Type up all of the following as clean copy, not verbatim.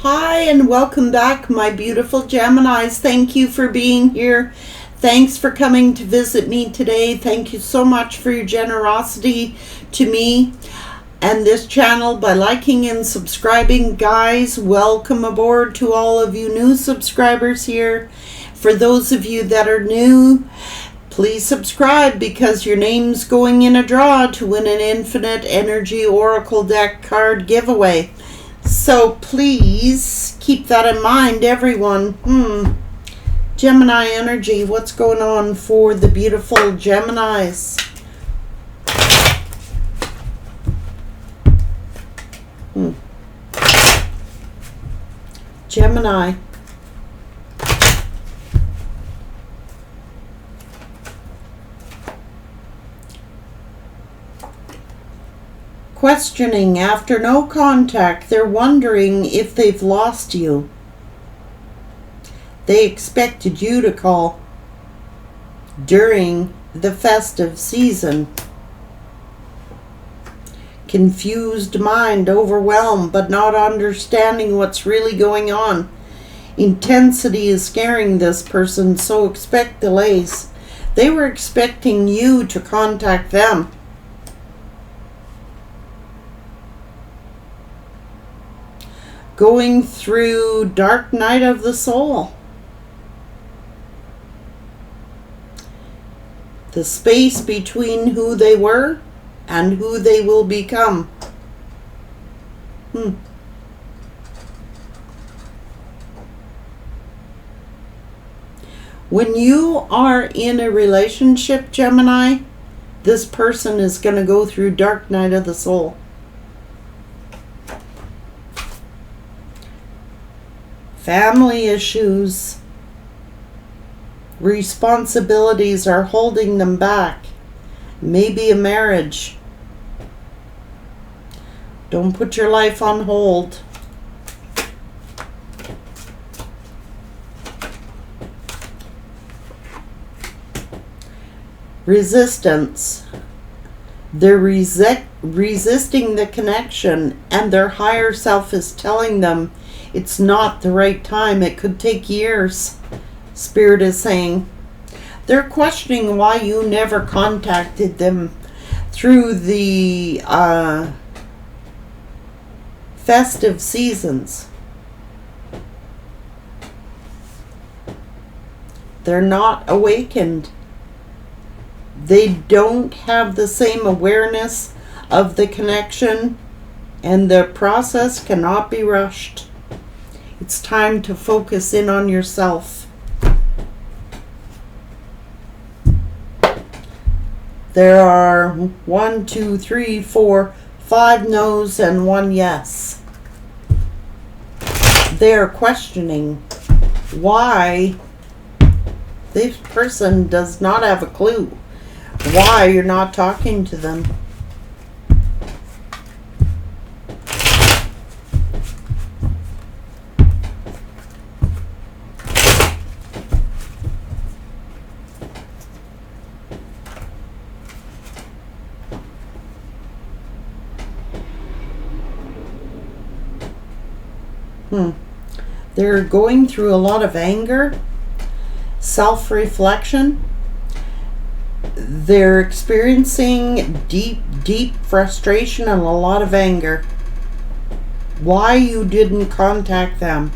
Hi, and welcome back, my beautiful Geminis. Thank you for being here. Thanks for coming to visit me today. Thank you so much for your generosity to me and this channel by liking and subscribing. Guys, welcome aboard to all of you new subscribers here. For those of you that are new, please subscribe because your name's going in a draw to win an Infinite Energy Oracle deck card giveaway. So please keep that in mind, everyone. Gemini energy, what's going on for the beautiful Geminis? Gemini. Questioning after no contact. They're wondering if they've lost you. They expected you to call during the festive season. Confused mind, overwhelmed, but not understanding what's really going on. Intensity is scaring this person, so expect delays. They were expecting you to contact them. Going through dark night of the soul. The space between who they were and who they will become. When you are in a relationship, Gemini, this person is going to go through dark night of the soul. Family issues, responsibilities are holding them back. Maybe a marriage. Don't put your life on hold. Resistance. They're resisting the connection, and their higher self is telling them it's not the right time. It could take years, Spirit is saying. They're questioning why you never contacted them through the festive seasons. They're not awakened. They don't have the same awareness of the connection, and the process cannot be rushed. It's time to focus in on yourself. There are 1, 2, 3, 4, 5 no's and 1 yes. They're questioning why this person does not have a clue why you're not talking to them. They're going through a lot of anger, self-reflection. They're experiencing deep frustration and a lot of anger. Why you didn't contact them.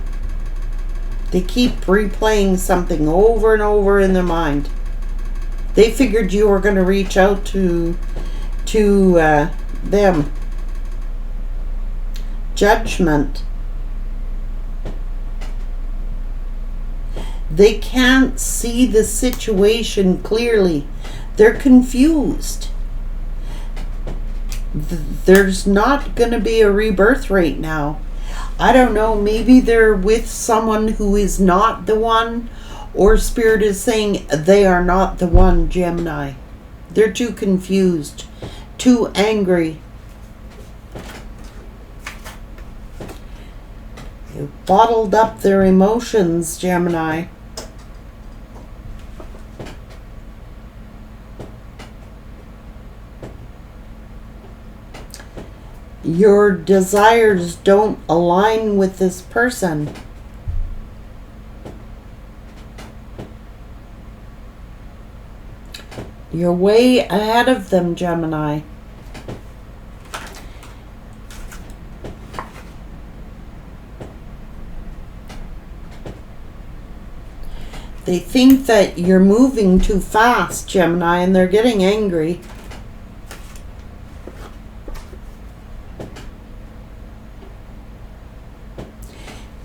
They keep replaying something over and over in their mind. They figured you were going to reach out to them. Judgment. They can't see the situation clearly. They're confused. There's not going to be a rebirth right now. I don't know, maybe they're with someone who is not the one, or Spirit is saying they are not the one, Gemini. They're too confused, too angry. They've bottled up their emotions, Gemini. your desires don't align with this person. You're way ahead of them, Gemini. They think that you're moving too fast, Gemini, and they're getting angry.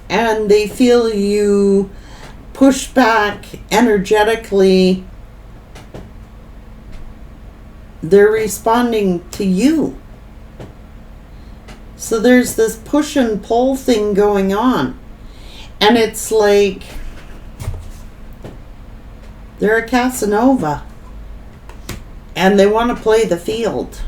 And they feel you push back energetically. They're responding to you. So there's this push and pull thing going on. And it's like they're a Casanova. And they want to play the field.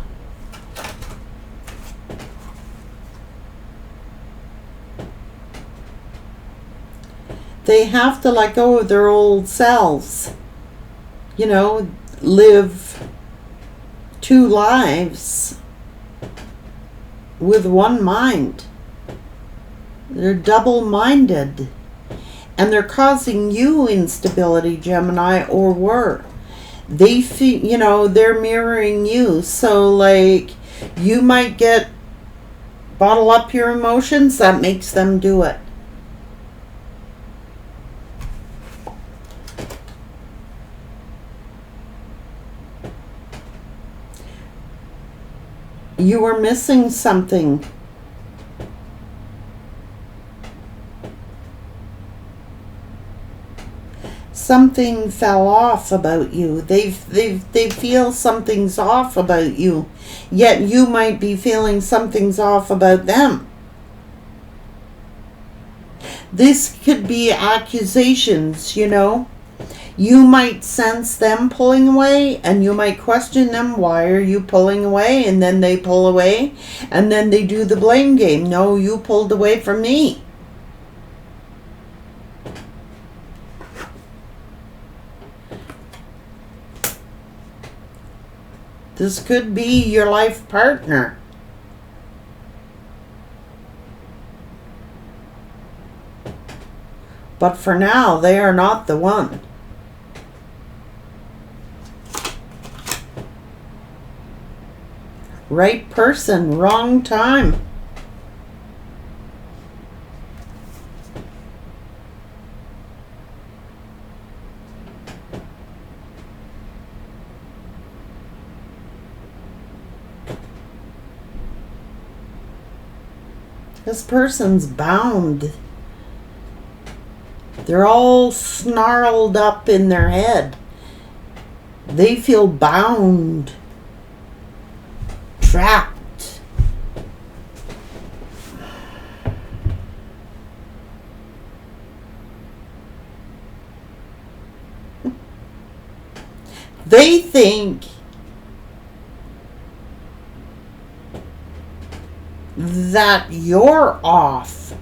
They have to let go of their old selves. You know, live 2 lives with one mind. They're double-minded. And they're causing you instability, Gemini, or were. They feel, you know, they're mirroring you. So, like, you might bottle up your emotions. That makes them do it. You were missing something. Something fell off about you. They feel something's off about you. Yet you might be feeling something's off about them. This could be accusations, you know. You might sense them pulling away, and you might question them, why are you pulling away? And then they pull away, and then they do the blame game. No, you pulled away from me. This could be your life partner. But for now, they are not the one. Right person, wrong time. This person's bound. They're all snarled up in their head. They feel bound. Trapped. They think that you're off.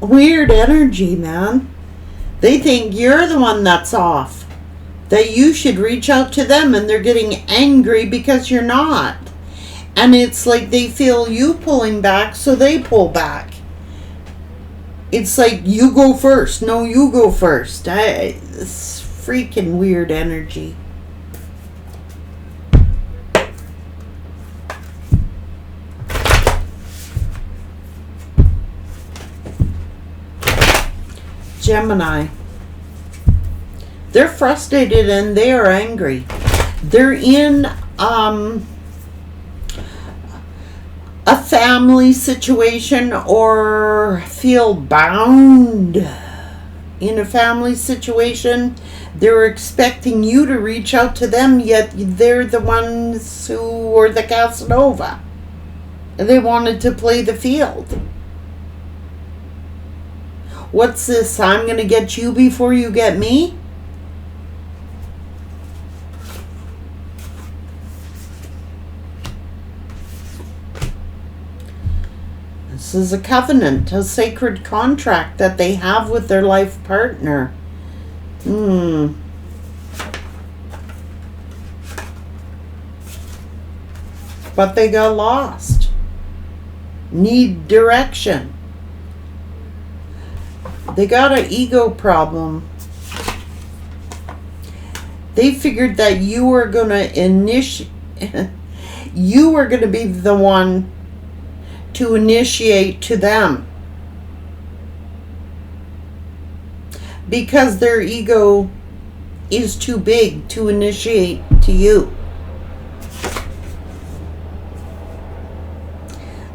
Weird energy, man. They think you're the one that's off. That you should reach out to them, and they're getting angry because you're not. And it's like they feel you pulling back, so they pull back. It's like you go first. No, you go first. It's freaking weird energy. Gemini. They're frustrated and they are angry. They're in a family situation or feel bound in a family situation. They're expecting you to reach out to them, yet they're the ones who were the Casanova. They wanted to play the field. What's this? I'm going to get you before you get me? This is a covenant, a sacred contract that they have with their life partner. but they got lost. Need direction. They got an ego problem. They figured that you were going to initiate, you were going to be the one to initiate to them. Because their ego is too big to initiate to you.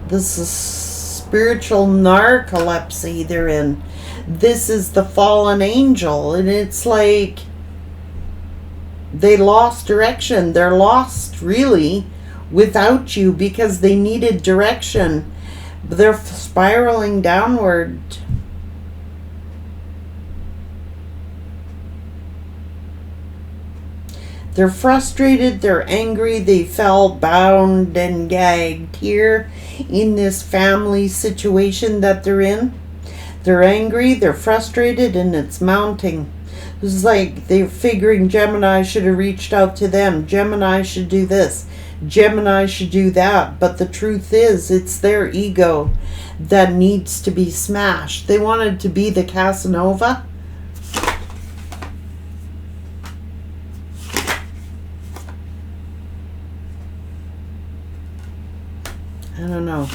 This is spiritual narcolepsy they're in. This is the fallen angel, and it's like they lost direction. They're lost, really, without you because they needed direction. They're spiraling downward. They're frustrated, they're angry, they felt bound and gagged here in this family situation that they're in. They're angry, they're frustrated, and it's mounting. It's like they're figuring Gemini should have reached out to them. Gemini should do this. Gemini should do that. But the truth is, it's their ego that needs to be smashed. They wanted to be the Casanova. I don't know.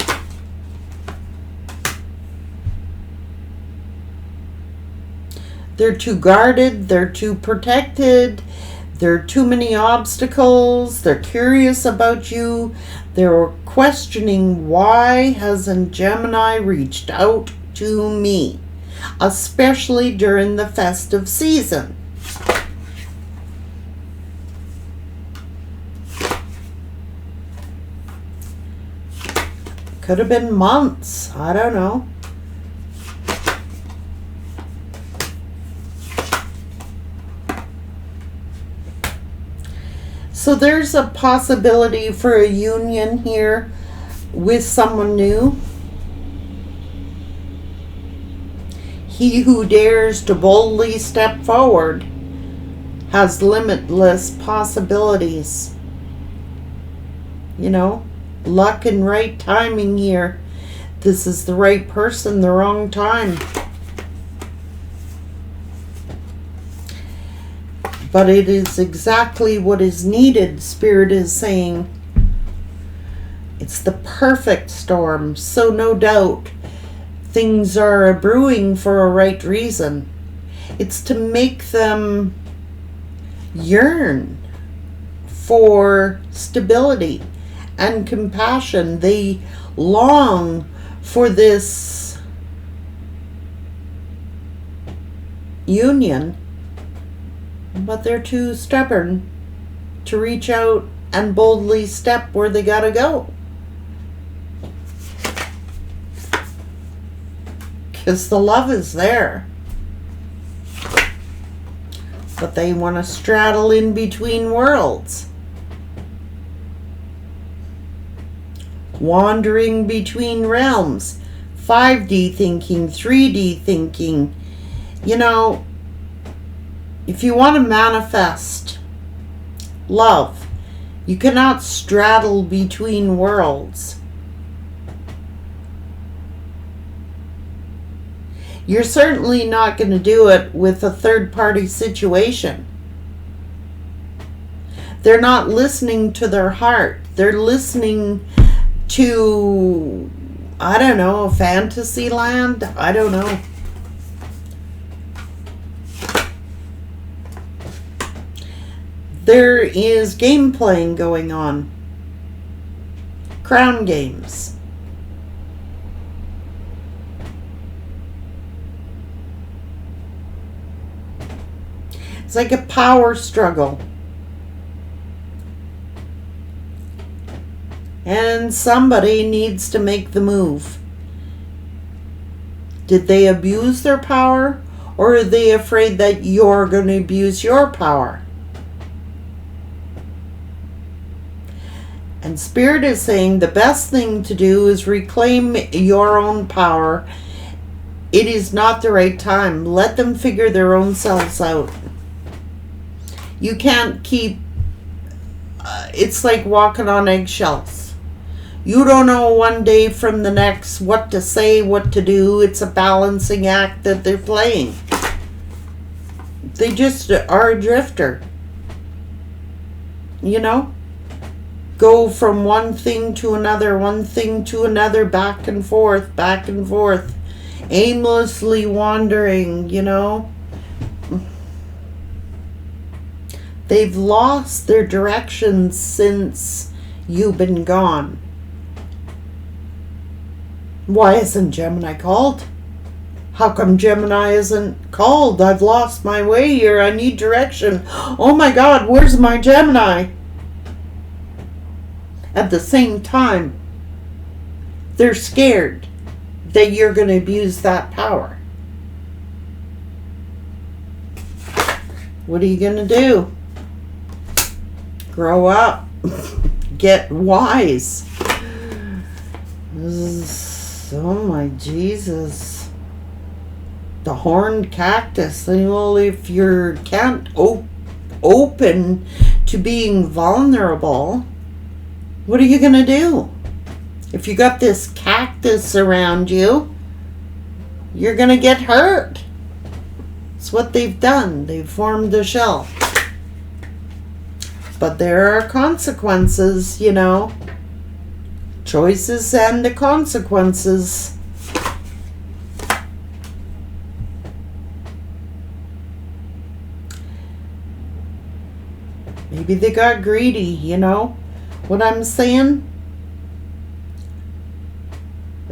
They're too guarded, they're too protected, there are too many obstacles, they're curious about you, they're questioning why hasn't Gemini reached out to me, especially during the festive season. Could have been months, I don't know. So there's a possibility for a union here with someone new. He who dares to boldly step forward has limitless possibilities. You know, luck and right timing here. This is the right person, the wrong time. But it is exactly what is needed, Spirit is saying. It's the perfect storm, so no doubt things are brewing for a right reason. It's to make them yearn for stability and compassion. They long for this union, but they're too stubborn to reach out and boldly step where they gotta go. Because the love is there. But they want to straddle in between worlds. Wandering between realms. 5D thinking, 3D thinking. You know, if you want to manifest love, you cannot straddle between worlds. You're certainly not going to do it with a third-party situation. They're not listening to their heart. They're listening to, I don't know, a fantasy land? I don't know. There is game playing going on. Crown games. It's like a power struggle. And somebody needs to make the move. Did they abuse their power? Or are they afraid that you're going to abuse your power? And Spirit is saying the best thing to do is reclaim your own power. It is not the right time. Let them figure their own selves out. You can't keep... it's like walking on eggshells. You don't know one day from the next what to say, what to do. It's a balancing act that they're playing. They just are a drifter. You know? Go from one thing to another, back and forth, aimlessly wandering, you know? They've lost their direction since you've been gone. Why isn't Gemini called? How come Gemini isn't called? I've lost my way here. I need direction. Oh my God, where's my Gemini? At the same time, they're scared that you're going to abuse that power. What are you going to do? Grow up. Get wise. Oh my Jesus. The horned cactus. Well, if you can't open to being vulnerable, what are you going to do? If you got this cactus around you, you're going to get hurt. It's what they've done. They've formed a shell. But there are consequences, you know. Choices and the consequences. Maybe they got greedy, you know what I'm saying?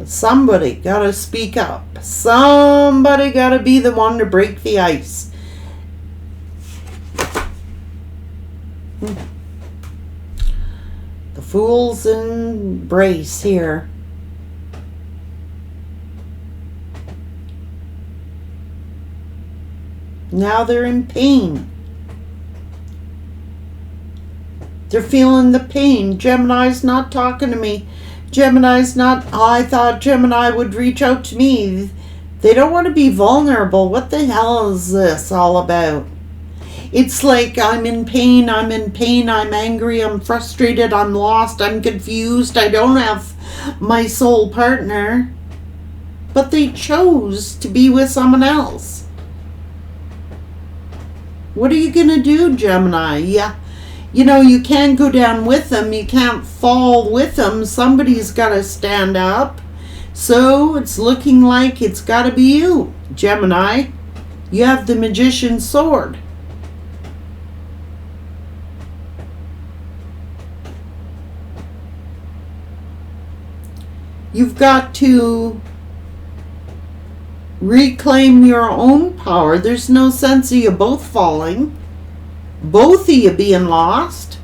Somebody got to speak up. Somebody got to be the one to break the ice. The fool's embrace here. Now they're in pain. They're feeling the pain. Gemini's not talking to me. Gemini's not, I thought Gemini would reach out to me. They don't want to be vulnerable. What the hell is this all about? It's like I'm in pain, I'm angry, I'm frustrated, I'm lost, I'm confused, I don't have my soul partner. But they chose to be with someone else. What are you going to do, Gemini? Yeah. You know, you can't go down with them. You can't fall with them. Somebody's got to stand up. So it's looking like it's got to be you, Gemini. You have the magician's sword. You've got to reclaim your own power. There's no sense of you both falling. Both of you being lost.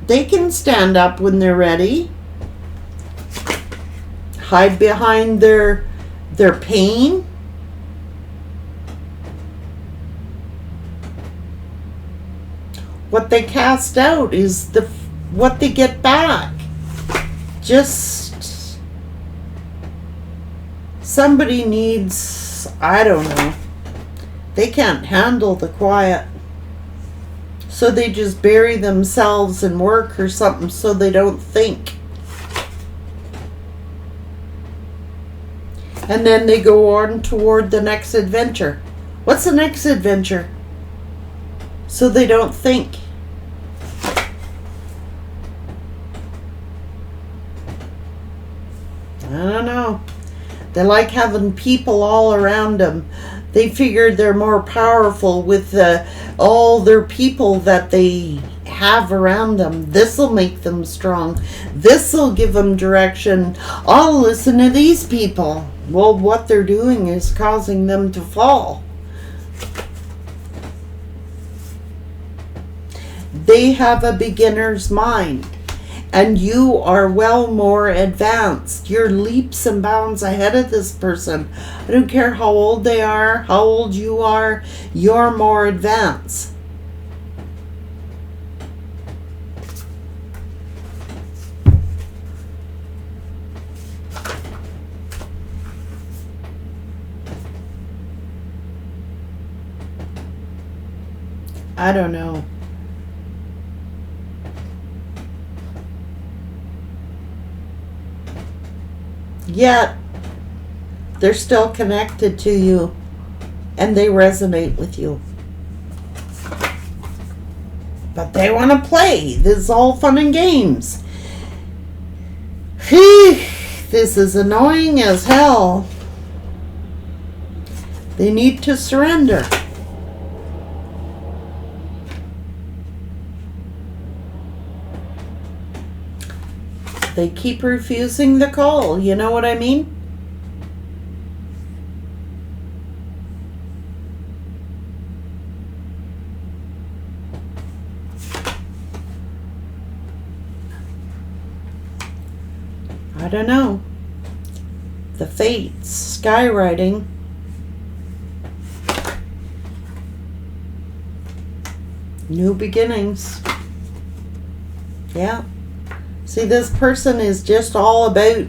They can stand up when they're ready. Hide behind their pain. What they cast out is what they get back. Just somebody needs, I don't know. They can't handle the quiet. So they just bury themselves in work or something so they don't think. And then they go on toward the next adventure. What's the next adventure? So they don't think. I don't know. They like having people all around them. They figure they're more powerful with all their people that they have around them. This'll make them strong. This'll give them direction. I'll listen to these people. Well, what they're doing is causing them to fall. They have a beginner's mind. And you are well more advanced. You're leaps and bounds ahead of this person. I don't care how old they are, how old you are, you're more advanced. I don't know. Yet, they're still connected to you and they resonate with you. But they want to play. This is all fun and games. This is annoying as hell. They need to surrender. They keep refusing the call. You know what I mean? I don't know. The fates skywriting. New beginnings. Yeah. See, this person is just all about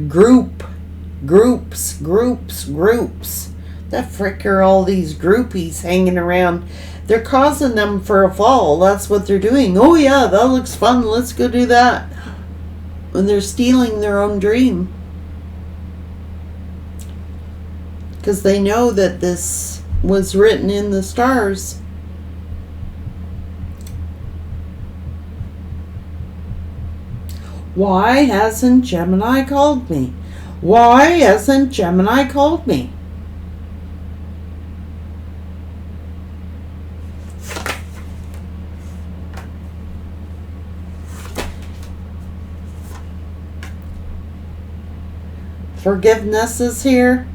groups. That frick are all these groupies hanging around. They're causing them for a fall. That's what they're doing. Oh yeah, that looks fun. Let's go do that. When they're stealing their own dream. Because they know that this was written in the stars. Why hasn't Gemini called me? Why hasn't Gemini called me? Forgiveness is here.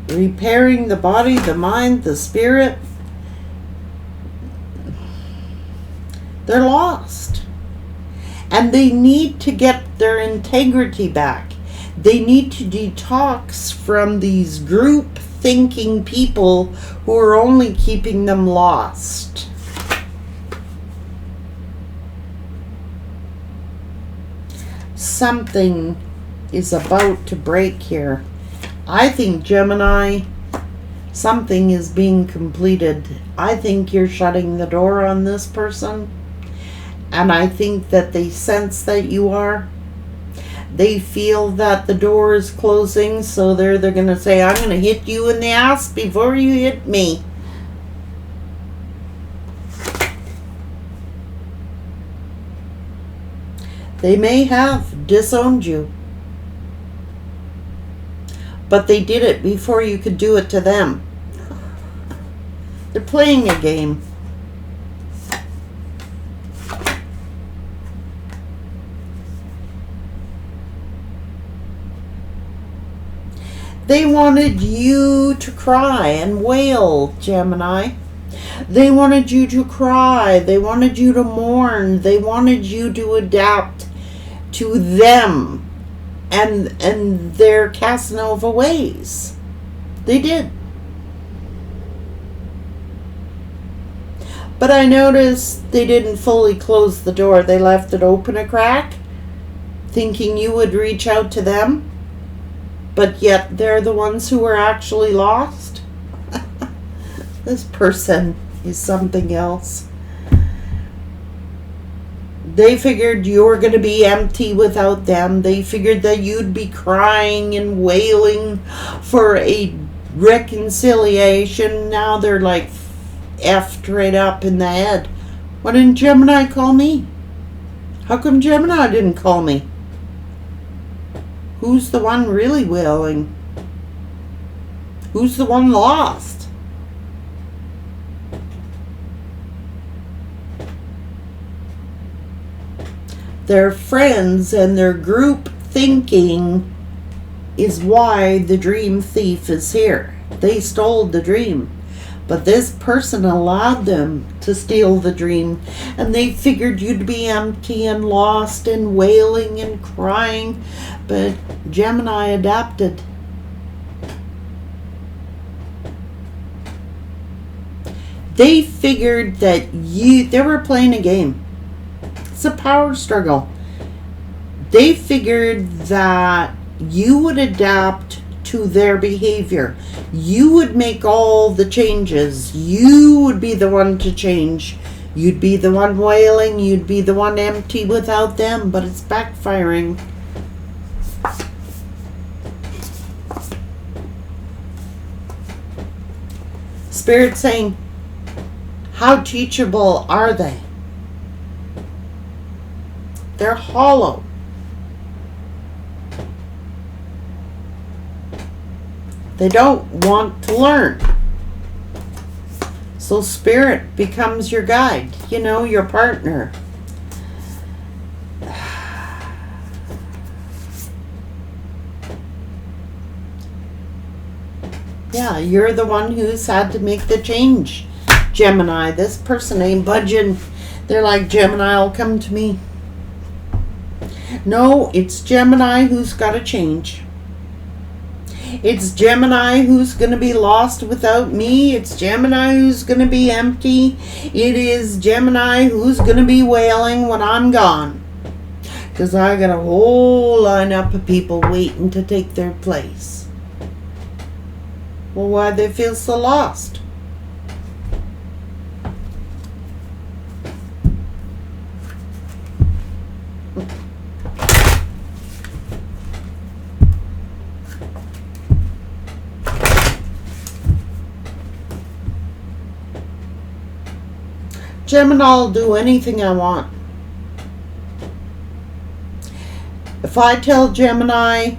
Repairing the body, the mind, the spirit. They're lost. And they need to get their integrity back. They need to detox from these group thinking people who are only keeping them lost. Something is about to break here. I think, Gemini, something is being completed. I think you're shutting the door on this person. And I think that they sense that you are. They feel that the door is closing, so they're going to say, I'm going to hit you in the ass before you hit me. They may have disowned you. But they did it before you could do it to them. They're playing a game. They wanted you to cry and wail, Gemini. They wanted you to cry. They wanted you to mourn. They wanted you to adapt to them and their Casanova ways. They did. But I noticed they didn't fully close the door. They left it open a crack, thinking you would reach out to them. But yet they're the ones who were actually lost. This person is something else. They figured you were going to be empty without them. They figured that you'd be crying and wailing for a reconciliation. Now they're like effed right up in the head. Why didn't Gemini call me? How come Gemini didn't call me? Who's the one really wailing? Who's the one lost? Their friends and their group thinking is why the dream thief is here. They stole the dream. But this person allowed them to steal the dream. And they figured you'd be empty and lost and wailing and crying. But Gemini adapted. They figured that they were playing a game. It's a power struggle. They figured that you would adapt to their behavior. You would make all the changes. You would be the one to change You'd be the one wailing, you'd be the one empty without them, but it's backfiring. Spirit saying, how teachable are they? They're hollow. They don't want to learn. So Spirit becomes your guide, your partner. Yeah, you're the one who's had to make the change, Gemini. This person ain't budging. They're like, Gemini will come to me. No, it's Gemini who's got to change. It's Gemini who's going to be lost without me. It's Gemini who's going to be empty. It is Gemini who's going to be wailing when I'm gone. Because I got a whole lineup of people waiting to take their place. Well, why they feel so lost? Gemini will do anything I want. If I tell Gemini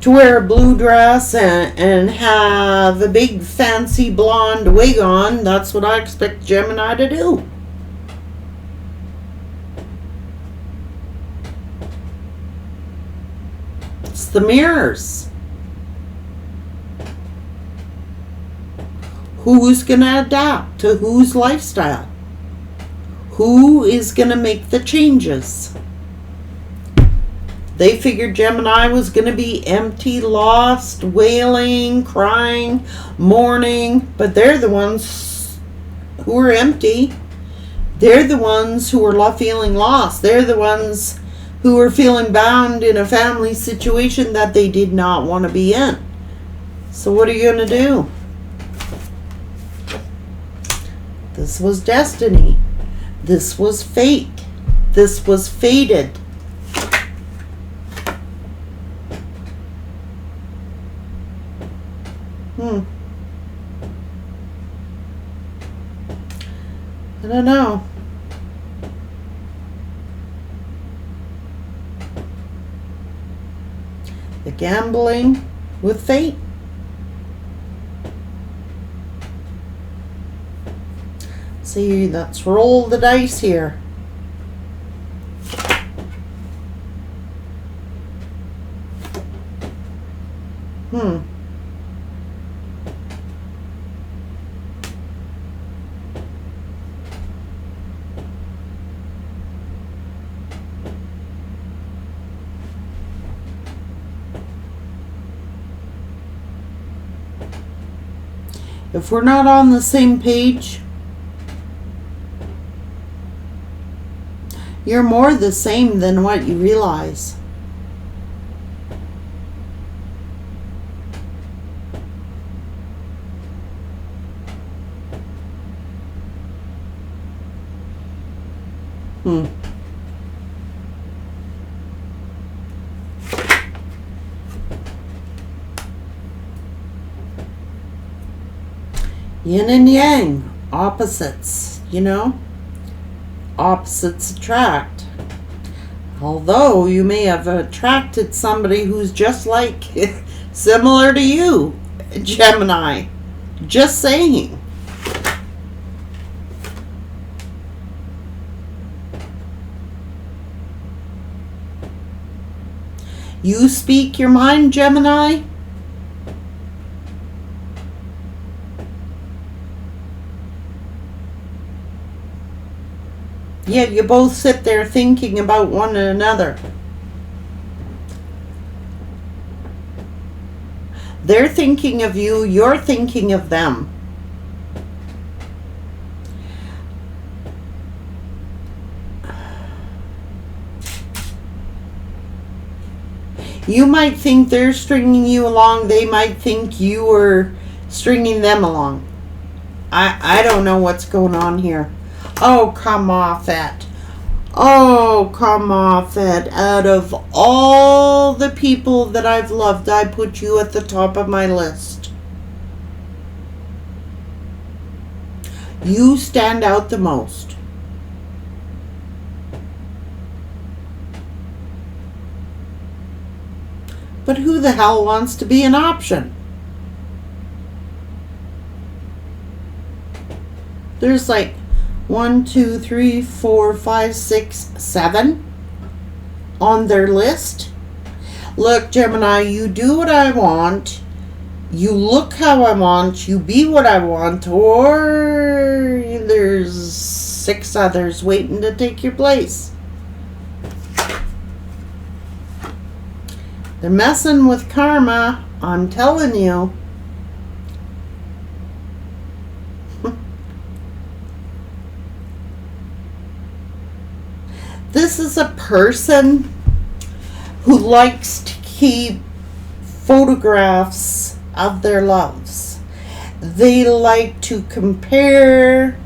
to wear a blue dress and have a big fancy blonde wig on, that's what I expect Gemini to do. It's the mirrors. Who's going to adapt to whose lifestyle? Who is going to make the changes? They figured Gemini was going to be empty, lost, wailing, crying, mourning, but they're the ones who are empty. They're the ones who are feeling lost. They're the ones who are feeling bound in a family situation that they did not want to be in. So what are you going to do? This was destiny. This was fate. This was fated. I don't know. The gambling with fate. See, let's roll the dice here. If we're not on the same page, you're more the same than what you realize. Yin and yang, opposites, opposites attract. Although you may have attracted somebody who's just like, similar to you, Gemini. Just saying. You speak your mind, Gemini. Yet you both sit there thinking about one another. They're thinking of you, you're thinking of them. You might think they're stringing you along, they might think you are stringing them along. I don't know what's going on here. Oh, come off it. Oh, come off it. Out of all the people that I've loved, I put you at the top of my list. You stand out the most. But who the hell wants to be an option? There's like 1, 2, 3, 4, 5, 6, 7 on their list. Look, Gemini, you do what I want. You look how I want. You be what I want. Or there's 6 others waiting to take your place. They're messing with karma. I'm telling you. This is a person who likes to keep photographs of their loves. They like to compare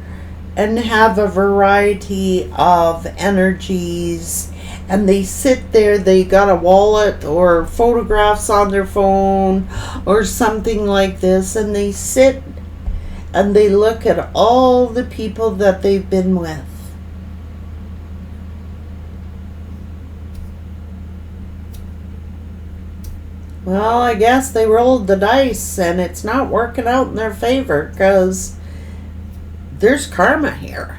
and have a variety of energies, and they sit there, they got a wallet or photographs on their phone or something like this, and they sit and they look at all the people that they've been with. Well, I guess they rolled the dice and it's not working out in their favor because there's karma here.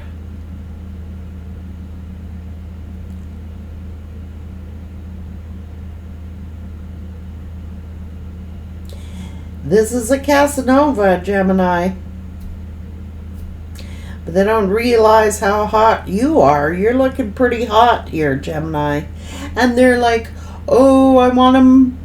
This is a Casanova, Gemini. But they don't realize how hot you are. You're looking pretty hot here, Gemini. And they're like, oh, I want him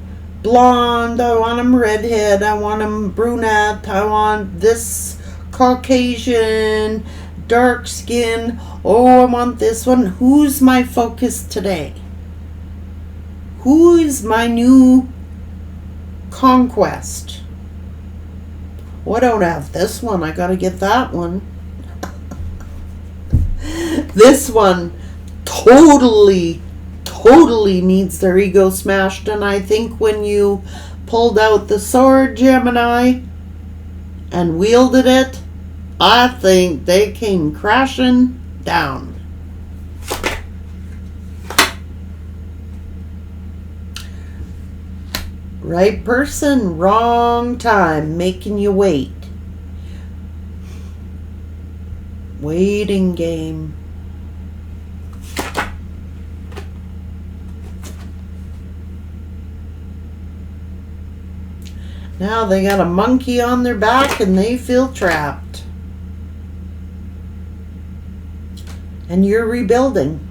blonde, I want him redhead, I want him brunette, I want this Caucasian, dark skin, oh, I want this one. Who's my focus today? Who is my new conquest? Oh, I don't have this one, I gotta get that one. This one totally needs their ego smashed, and I think when you pulled out the sword, Gemini, and wielded it, I think they came crashing down. Right person, wrong time, making you wait. Waiting game. Now they got a monkey on their back and they feel trapped. And you're rebuilding.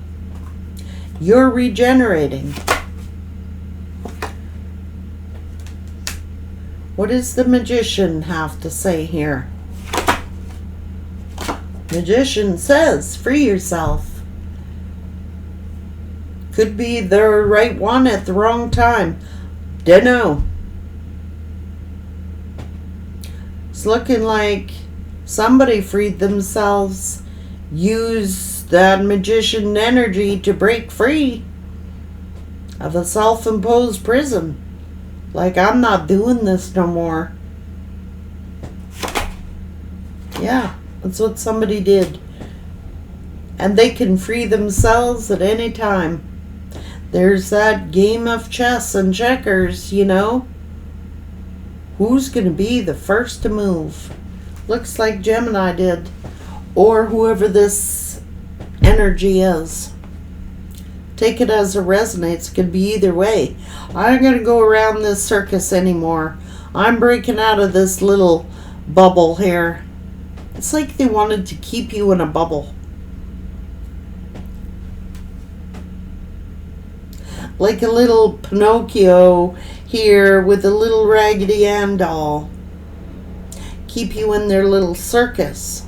You're regenerating. What does the magician have to say here? Magician says, free yourself. Could be the right one at the wrong time. Dunno. It's looking like somebody freed themselves, used that magician energy to break free of a self-imposed prison. Like, I'm not doing this no more. Yeah, that's what somebody did. And they can free themselves at any time. There's that game of chess and checkers, you know. Who's going to be the first to move? Looks like Gemini did. Or whoever this energy is. Take it as it resonates. It could be either way. I'm going to go around this circus anymore. I'm breaking out of this little bubble here. It's like they wanted to keep you in a bubble. Like a little Pinocchio here with a little Raggedy Ann doll. Keep you in their little circus.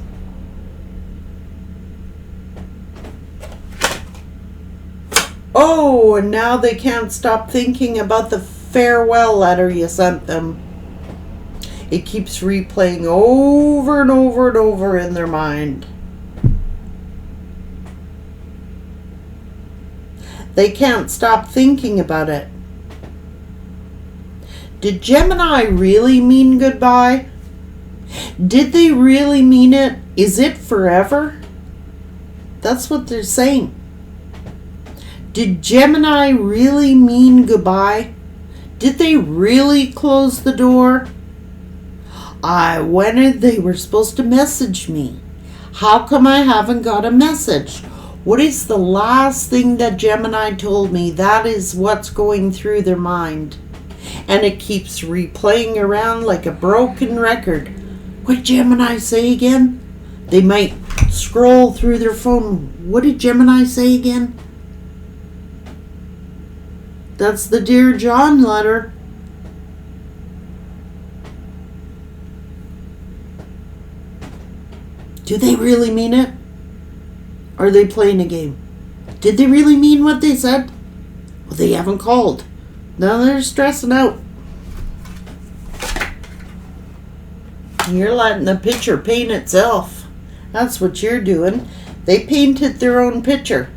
Oh, and now they can't stop thinking about the farewell letter you sent them. It keeps replaying over and over and over in their mind. They can't stop thinking about it. Did Gemini really mean goodbye? Did they really mean it? Is it forever? That's what they're saying. Did Gemini really mean goodbye? Did they really close the door? When they were supposed to message me. How come I haven't got a message? What is the last thing that Gemini told me? That is what's going through their mind. And it keeps replaying around like a broken record. What did Gemini say again? They might scroll through their phone. What did Gemini say again? That's the Dear John letter. Do they really mean it? Or are they playing a game? Did they really mean what they said? Well, they haven't called. Now they're stressing out. You're letting the picture paint itself. That's what you're doing. They painted their own picture.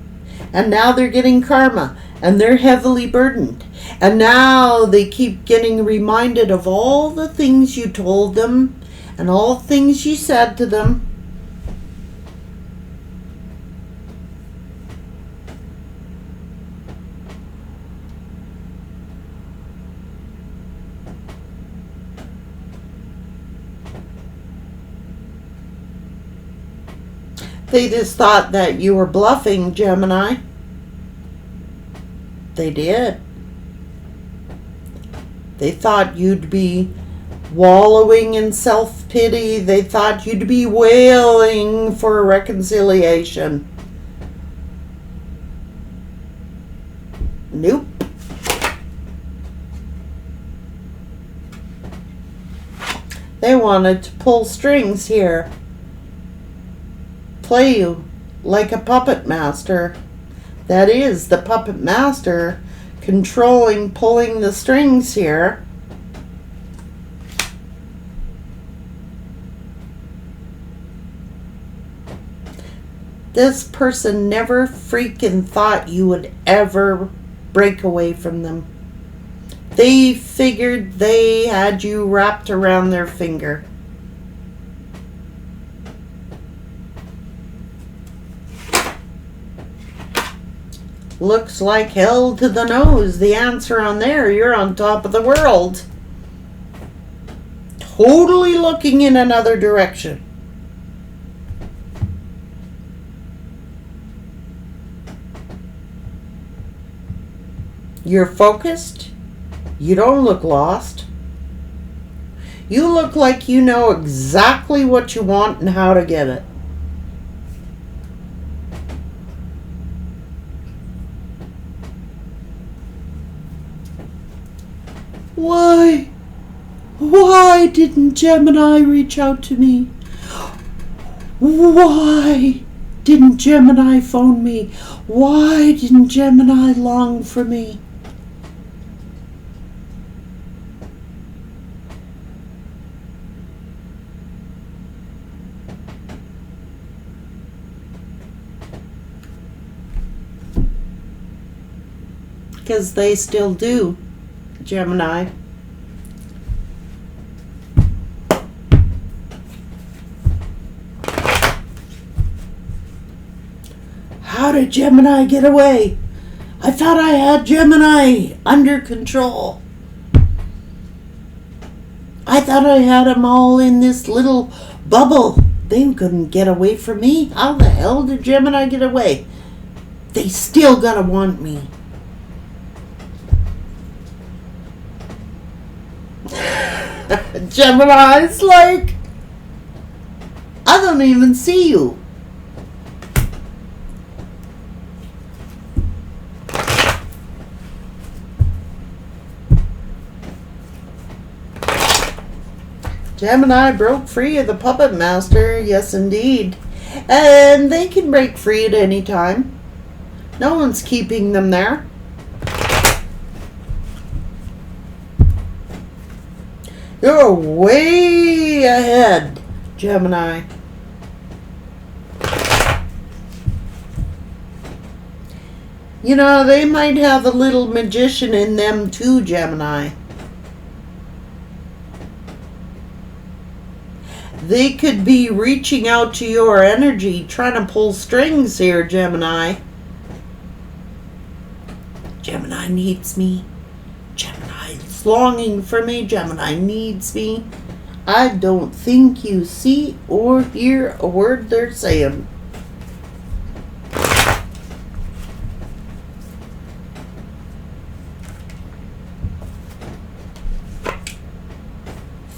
And now they're getting karma. And they're heavily burdened. And now they keep getting reminded of all the things you told them. And all the things you said to them. They just thought that you were bluffing, Gemini. They did. They thought you'd be wallowing in self-pity. They thought you'd be wailing for a reconciliation. Nope. They wanted to pull strings here. Play you like a puppet master. That is the puppet master controlling, pulling the strings here. This person never freaking thought you would ever break away from them. They figured they had you wrapped around their finger. Looks like hell to the nose. The answer on there, you're on top of the world. Totally looking in another direction. You're focused. You don't look lost. You look like you know exactly what you want and how to get it. Why didn't Gemini reach out to me? Why didn't Gemini phone me? Why didn't Gemini long for me? Because they still do, Gemini. How did Gemini get away? I thought I had Gemini under control. I thought I had them all in this little bubble. They couldn't get away from me. How the hell did Gemini get away? They still gotta want me. Gemini's like, I don't even see you. Gemini broke free of the puppet master, yes indeed. And they can break free at any time. No one's keeping them there. You're way ahead, Gemini. You know, they might have a little magician in them too, Gemini. They could be reaching out to your energy, trying to pull strings here, Gemini. Gemini needs me. Gemini is longing for me. Gemini needs me. I don't think you see or hear a word they're saying.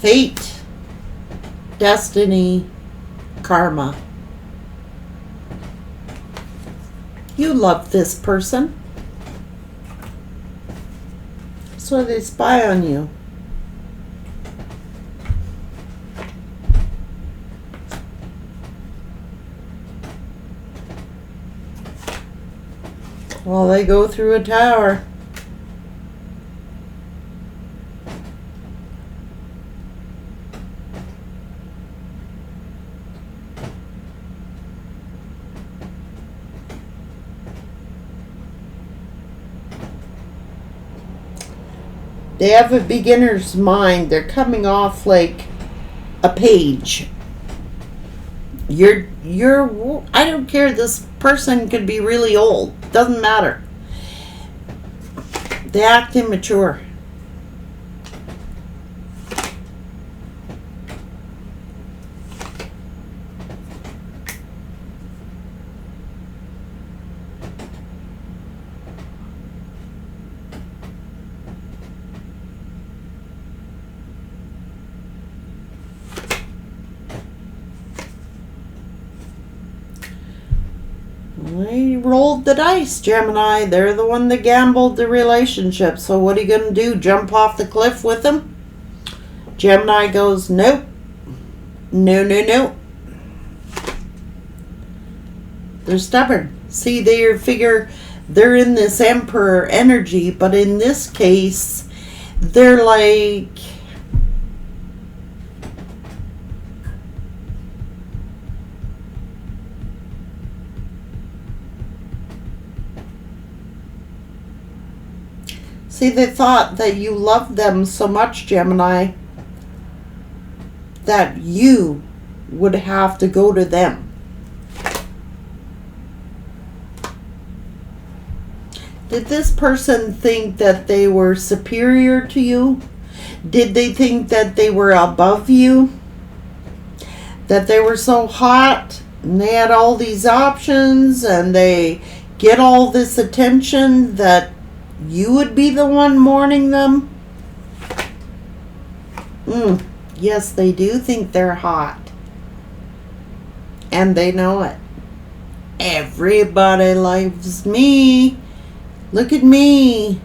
Fate, destiny, karma. You love this person, so they spy on you. While they go through a tower. They have a beginner's mind. They're coming off like a page. I don't care, this person could be really old. Doesn't matter. They act immature. They rolled the dice, Gemini. They're the one that gambled the relationship. So what are you going to do? Jump off the cliff with them? Gemini goes, nope. No, no, no. They're stubborn. See, they figure they're in this emperor energy, but in this case, they're like... See, they thought that you loved them so much, Gemini, that you would have to go to them. Did this person think that they were superior to you? Did they think that they were above you? That they were so hot and they had all these options and they get all this attention that you would be the one mourning them? Yes, they do think they're hot. And they know it. Everybody loves me. Look at me.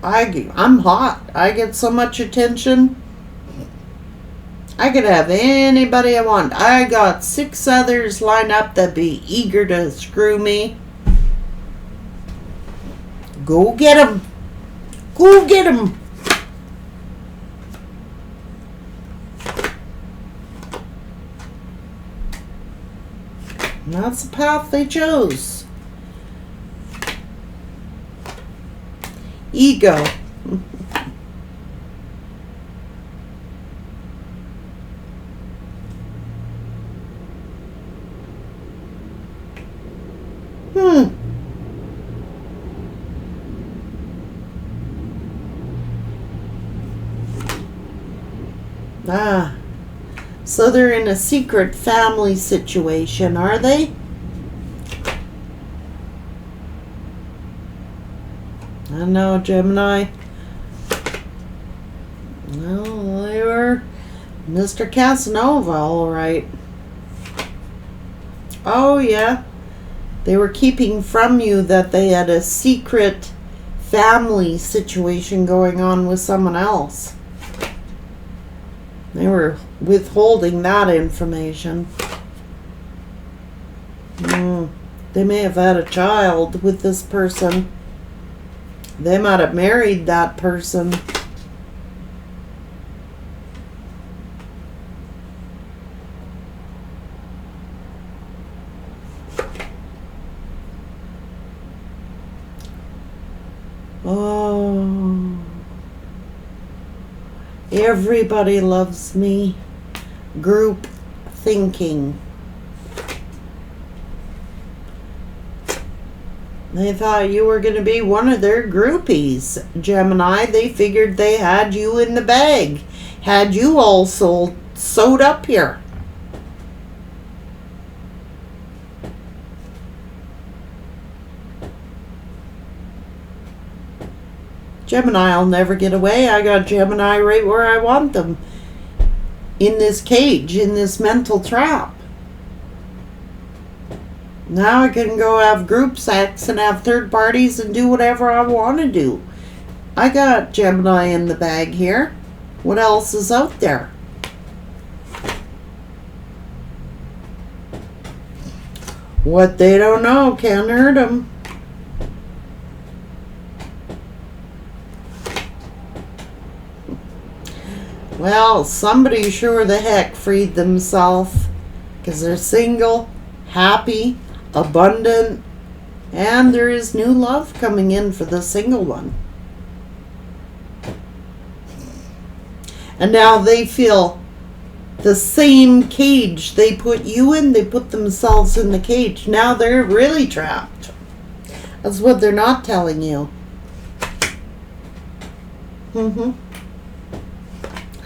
I'm hot. I get so much attention. I could have anybody I want. I got 6 others lined up that'd be eager to screw me. Go get him. Go get him. And that's the path they chose. Ego. So they're in a secret family situation, are they? I know, Gemini. Well, they were Mr. Casanova, all right. Oh, yeah. They were keeping from you that they had a secret family situation going on with someone else. They were withholding that information. They may have had a child with this person. They might have married that person. Everybody loves me. Group thinking. They thought you were going to be one of their groupies, Gemini. They figured they had you in the bag. Had you all sewed up here. Gemini will never get away. I got Gemini right where I want them. In this cage, in this mental trap. Now I can go have group sex and have third parties and do whatever I want to do. I got Gemini in the bag here. What else is out there? What they don't know can't hurt them. Well, somebody sure the heck freed themselves because they're single, happy, abundant, and there is new love coming in for the single one. And now they feel the same cage they put you in, they put themselves in the cage. Now they're really trapped. That's what they're not telling you.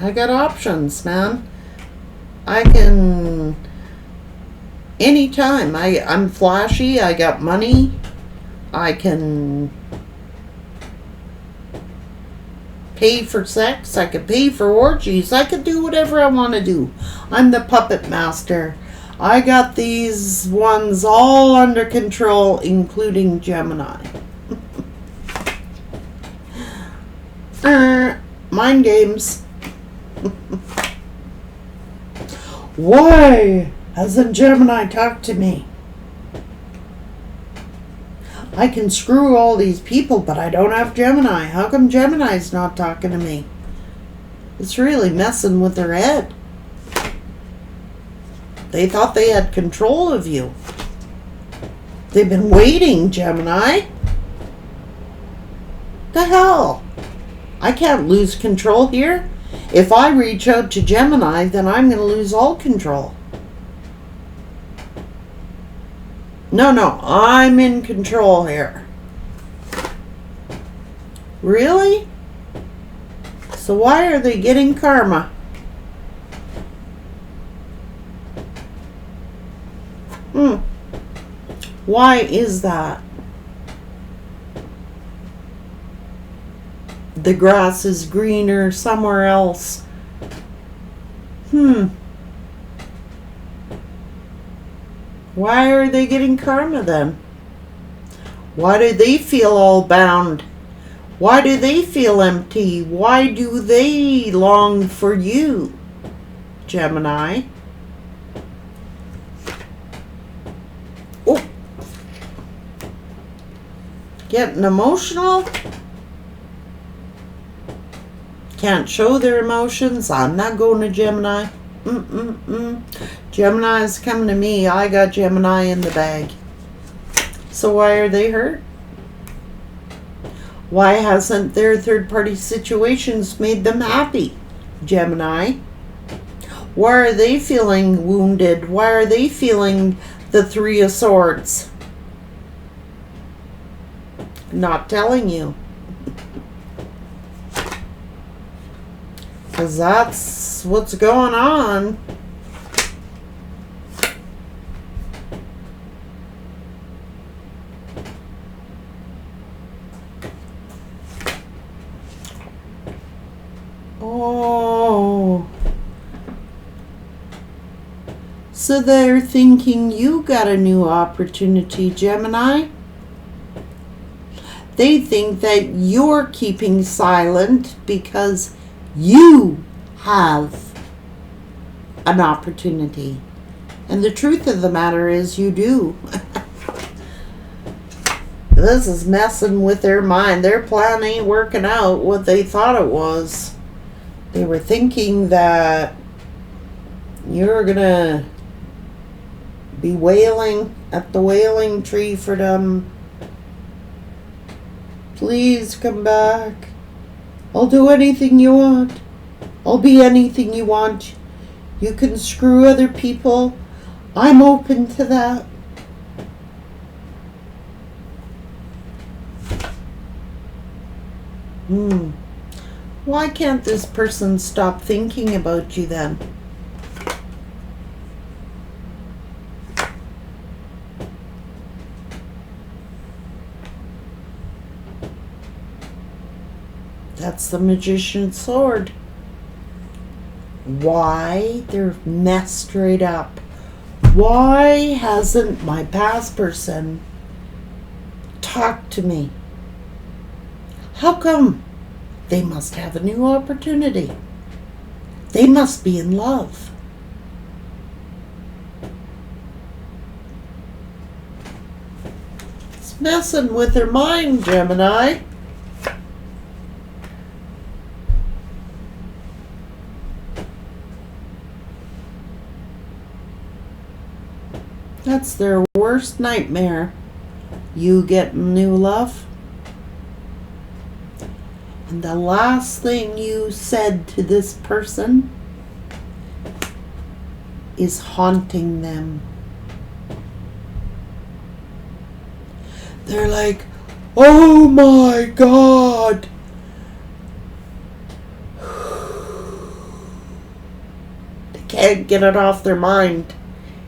I got options, man. I can... Anytime. I'm flashy. I got money. I can pay for sex. I can pay for orgies. I can do whatever I want to do. I'm the puppet master. I got these ones all under control, including Gemini. Mind games. Why hasn't Gemini talked to me? I can screw all these people, but I don't have Gemini. How come Gemini's not talking to me? It's really messing with their head. They thought they had control of you. They've been waiting, Gemini. The hell? I can't lose control here. If I reach out to Gemini, then I'm going to lose all control. No, I'm in control here. Really? So why are they getting karma? Why is that? The grass is greener somewhere else. Why are they getting karma then? Why do they feel all bound? Why do they feel empty? Why do they long for you, Gemini? Oh, getting emotional? Can't show their emotions. I'm not going to Gemini. Gemini is coming to me. I got Gemini in the bag. So why are they hurt? Why hasn't their third-party situations made them happy, Gemini? Why are they feeling wounded? Why are they feeling the Three of Swords? Not telling you. Because that's what's going on. Oh. So they're thinking you got a new opportunity, Gemini. They think that you're keeping silent because you have an opportunity. And the truth of the matter is you do. This is messing with their mind. Their plan ain't working out what they thought it was. They were thinking that you're gonna be wailing at the wailing tree for them. Please come back. I'll do anything you want. I'll be anything you want. You can screw other people. I'm open to that. Why can't this person stop thinking about you then? That's the Magician's sword. Why? They're messed straight up. Why hasn't my past person talked to me? How come? They must have a new opportunity. They must be in love. It's messing with their mind, Gemini. That's their worst nightmare. You get new love. And the last thing you said to this person is haunting them. They're like, oh my God. They can't get it off their mind.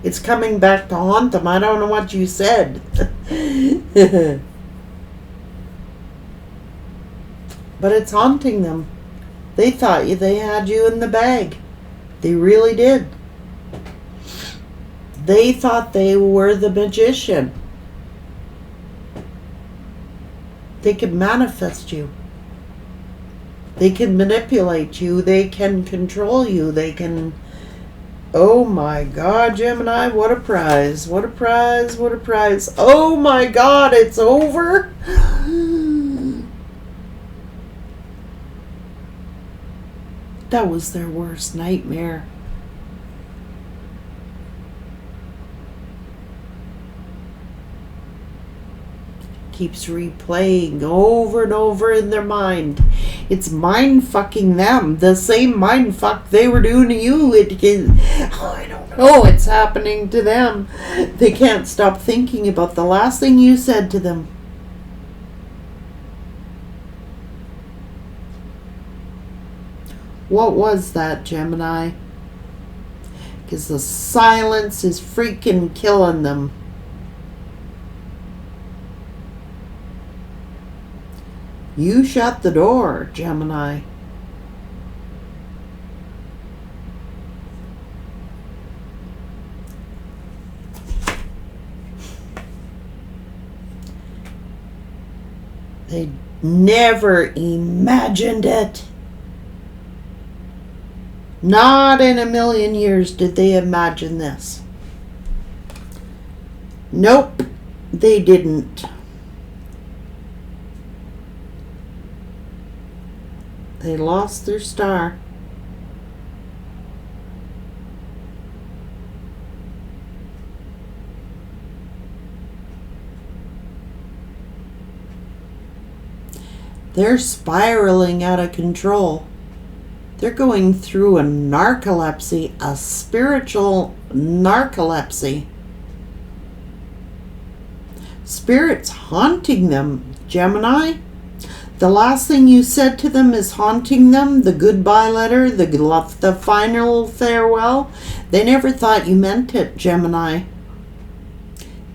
It's coming back to haunt them. I don't know what you said. But it's haunting them. They thought they had you in the bag. They really did. They thought they were the magician. They can manifest you. They can manipulate you. They can control you. They can... Oh my God, Gemini, what a prize. What a prize, what a prize. Oh my God, it's over? That was their worst nightmare. Keeps replaying over and over in their mind. It's mind fucking them. The same mind fuck they were doing to you. I don't know. It's happening to them. They can't stop thinking about the last thing you said to them. What was that, Gemini? Because the silence is freaking killing them. You shut the door, Gemini. They never imagined it. Not in a million years did they imagine this. Nope, they didn't. They lost their star. They're spiraling out of control. They're going through a narcolepsy, a spiritual narcolepsy. Spirit's haunting them, Gemini. The last thing you said to them is haunting them. The goodbye letter, the final farewell. They never thought you meant it, Gemini.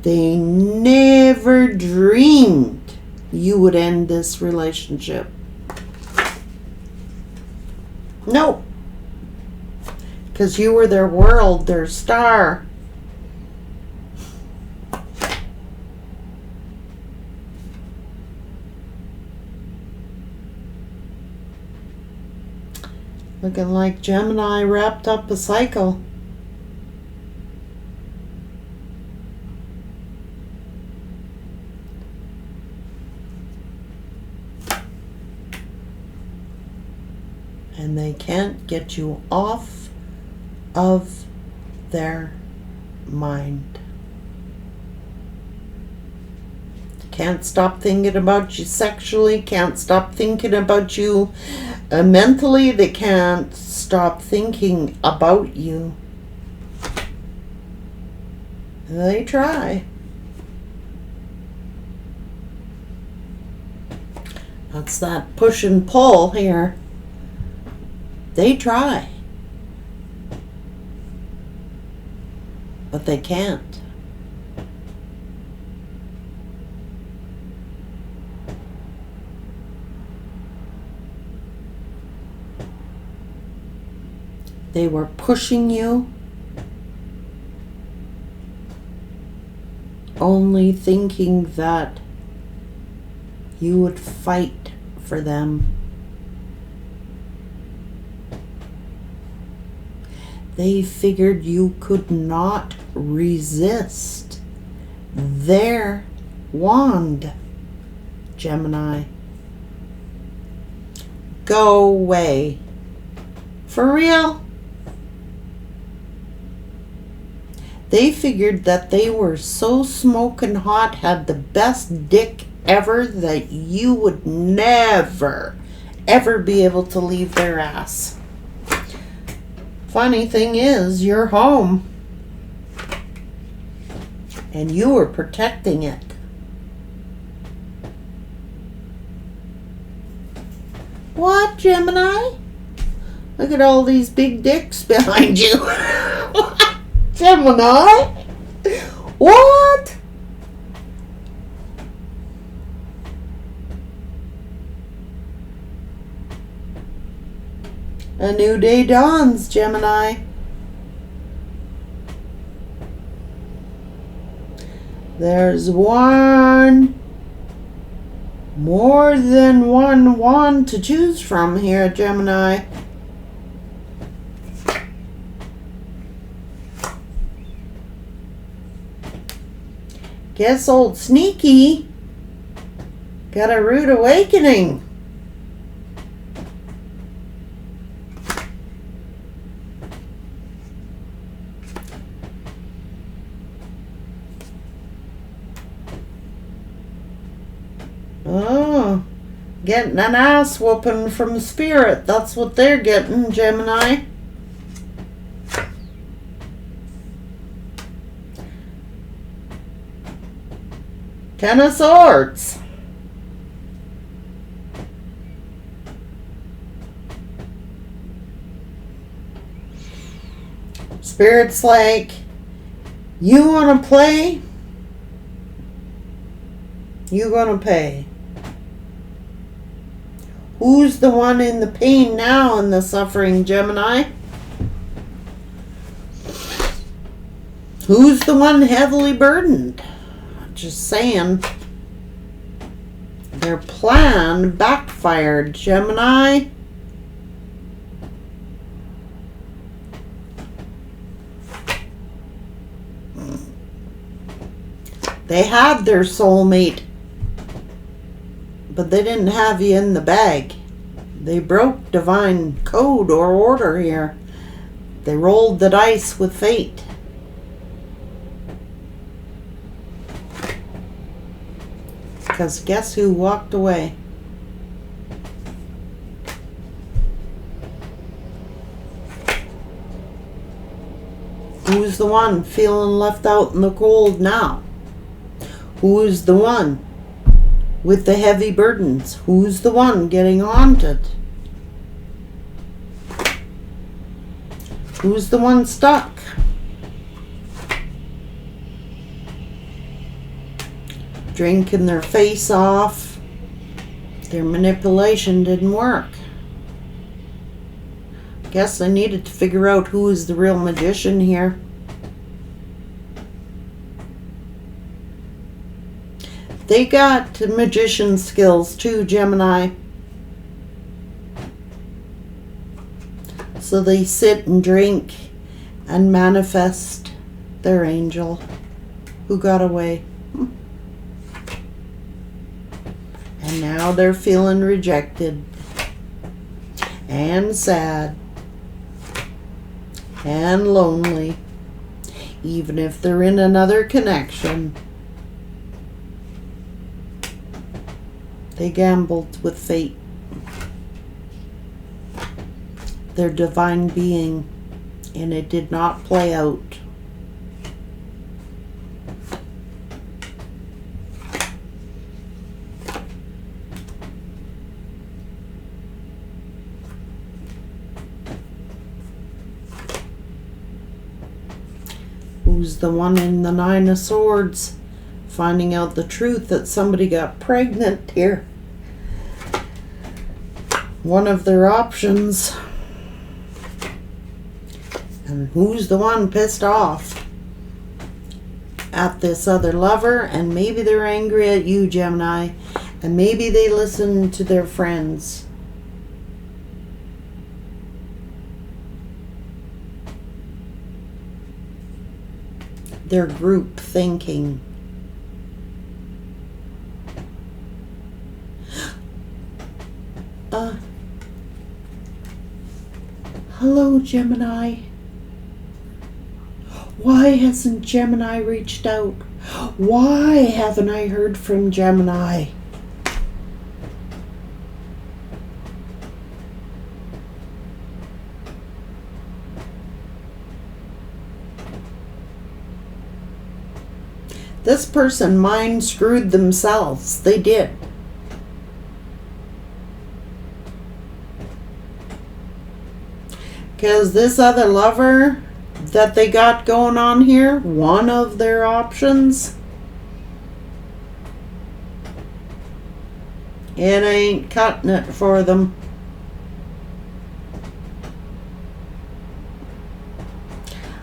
They never dreamed you would end this relationship. No. Because you were their world, their star. Looking like Gemini wrapped up a cycle. And they can't get you off of their mind. Can't stop thinking about you sexually. Can't stop thinking about you mentally. They can't stop thinking about you. They try. That's that push and pull here. They try. But they can't. They were pushing you, only thinking that you would fight for them. They figured you could not resist their wand, Gemini. Go away. For real? They figured that they were so smoking hot, had the best dick ever, that you would never, ever be able to leave their ass. Funny thing is, you're home. And you were protecting it. What, Gemini? Look at all these big dicks behind you. Gemini? What? A new day dawns, Gemini. There's more than one wand to choose from here, Gemini. Guess old Sneaky got a rude awakening. Oh, getting an ass whooping from spirit. That's what they're getting, Gemini. Ten of Swords. Spirit's like, you want to play? You gonna pay. Who's the one in the pain now and the suffering, Gemini? Who's the one heavily burdened? Just saying. Their plan backfired, Gemini. They had their soulmate, but they didn't have you in the bag. They broke divine code or order here. They rolled the dice with fate. Because guess who walked away? Who's the one feeling left out in the cold now? Who's the one with the heavy burdens? Who's the one getting haunted? Who's the one stuck? Drinking their face off. Their manipulation didn't work. Guess I needed to figure out who is the real magician here. They got magician skills too, Gemini. So they sit and drink and manifest their angel who got away. And now they're feeling rejected and sad and lonely, even if they're in another connection. They gambled with fate. Their divine being, and it did not play out. Who's the one in the Nine of Swords? Finding out the truth that somebody got pregnant here. One of their options. And who's the one pissed off at this other lover? And maybe they're angry at you, Gemini. And maybe they listen to their friends. Their group thinking. Hello, Gemini. Why hasn't Gemini reached out? Why haven't I heard from Gemini? This person mind screwed themselves. They did. Because this other lover that they got going on here, one of their options, it ain't cutting it for them.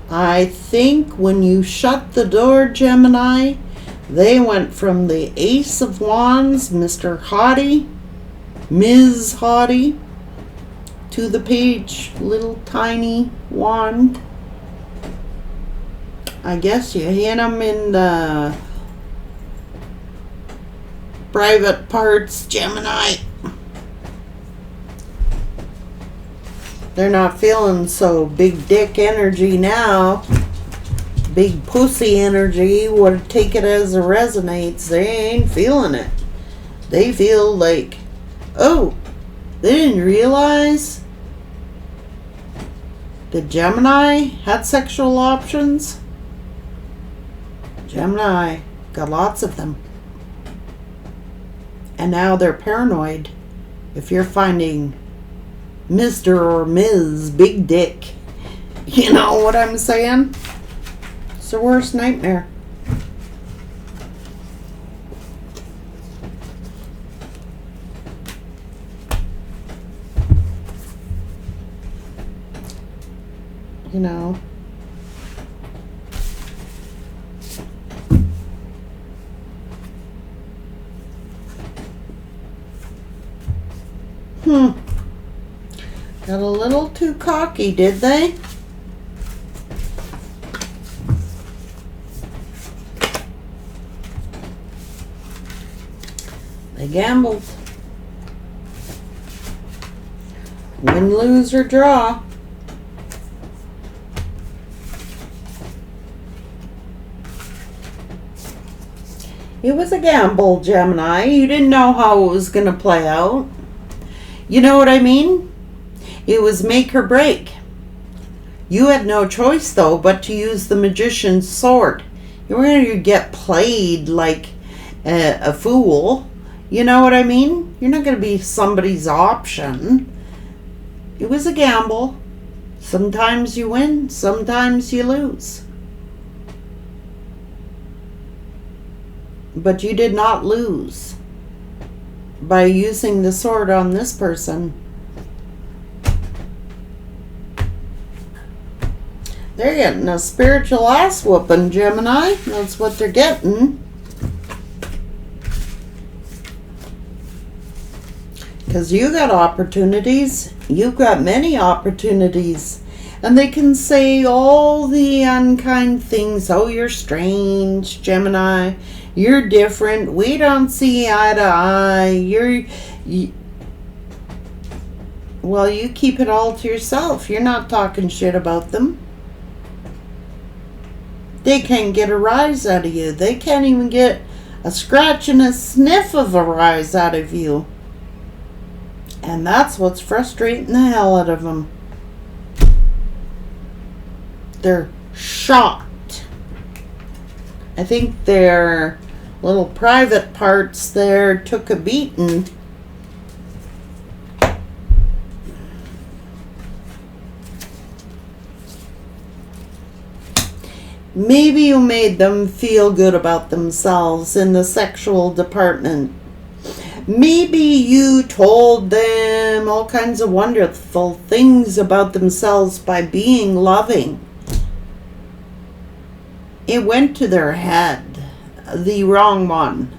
I think when you shut the door, Gemini, they went from the Ace of Wands, Mr. Haughty, Ms. Haughty, to the Page, little tiny wand. I guess you hit them in the private parts, Gemini. They're not feeling so big dick energy now. Big pussy energy. Would take it as it resonates. They ain't feeling it. They feel like, oh, they didn't realize that Gemini had sexual options. Gemini got lots of them. And now they're paranoid. If you're finding Mr. or Ms. Big Dick, you know what I'm saying? It's the worst nightmare. You know. Got a little too cocky, did they? They gambled. Win, lose, or draw. It was a gamble, Gemini. You didn't know how it was going to play out. You know what I mean? It was make or break. You had no choice, though, but to use the magician's sword. You were going to get played like a fool. You know what I mean? You're not going to be somebody's option. It was a gamble. Sometimes you win, sometimes you lose. But you did not lose by using the sword on this person. They're getting a spiritual ass whooping, Gemini. That's what they're getting. Because you got opportunities. You've got many opportunities. And they can say all the unkind things. Oh, you're strange, Gemini. You're different. We don't see eye to eye. Well, you keep it all to yourself. You're not talking shit about them. They can't get a rise out of you. They can't even get a scratch and a sniff of a rise out of you. And that's what's frustrating the hell out of them. They're shocked. I think their little private parts there took a beating. Maybe you made them feel good about themselves in the sexual department. Maybe you told them all kinds of wonderful things about themselves by being loving. It went to their head, the wrong one.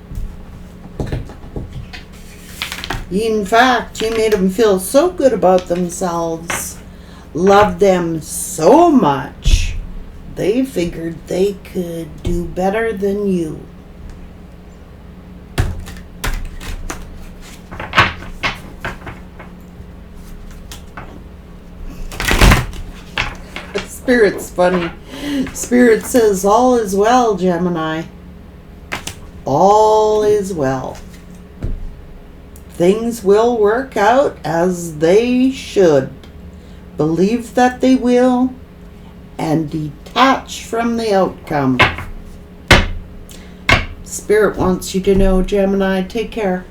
In fact, you made them feel so good about themselves, loved them so much, they figured they could do better than you. Spirit's funny. Spirit says, all is well, Gemini. All is well. Things will work out as they should. Believe that they will, and detach from the outcome. Spirit wants you to know, Gemini, take care.